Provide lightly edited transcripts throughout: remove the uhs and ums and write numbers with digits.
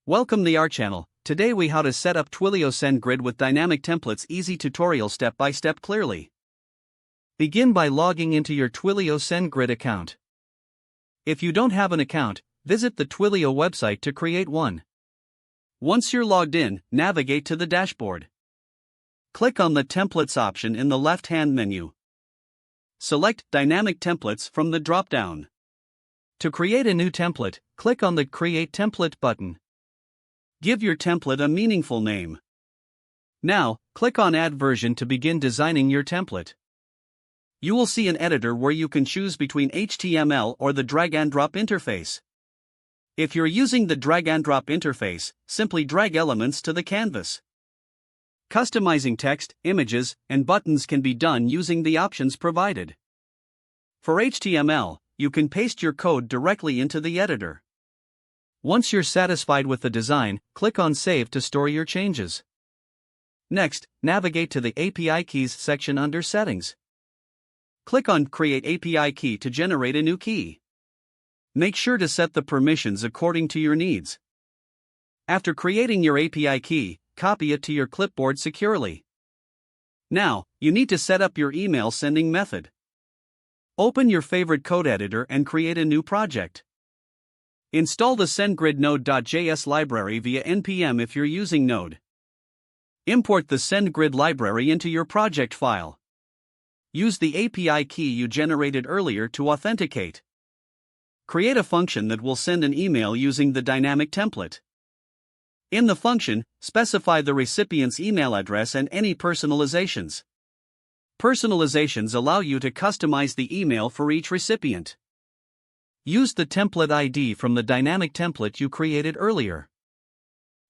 Welcome to our channel. Today we how to set up Twilio SendGrid with dynamic templates. Easy tutorial step by step clearly. Begin by logging into your Twilio SendGrid account. If you don't have an account, visit the Twilio website to create one. Once you're logged in, navigate to the dashboard. Click on the Templates option in the left-hand menu. Select Dynamic Templates from the drop-down. To create a new template, click on the Create Template button. Give your template a meaningful name. Now, click on Add Version to begin designing your template. You will see an editor where you can choose between HTML or the drag-and-drop interface. If you're using the drag-and-drop interface, simply drag elements to the canvas. Customizing text, images, and buttons can be done using the options provided. For HTML, you can paste your code directly into the editor. Once you're satisfied with the design, click on Save to store your changes. Next, navigate to the API Keys section under Settings. Click on Create API Key to generate a new key. Make sure to set the permissions according to your needs. After creating your API key, copy it to your clipboard securely. Now, you need to set up your email sending method. Open your favorite code editor and create a new project. Install the SendGrid Node.js library via npm if you're using Node. Import the SendGrid library into your project file. Use the API key you generated earlier to authenticate. Create a function that will send an email using the dynamic template. In the function, specify the recipient's email address and any personalizations. Personalizations allow you to customize the email for each recipient. Use the template ID from the dynamic template you created earlier.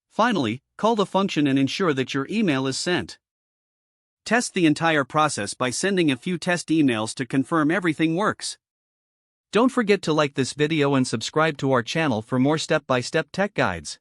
Finally, call the function and ensure that your email is sent. Test the entire process by sending a few test emails to confirm everything works. Don't forget to like this video and subscribe to our channel for more step-by-step tech guides.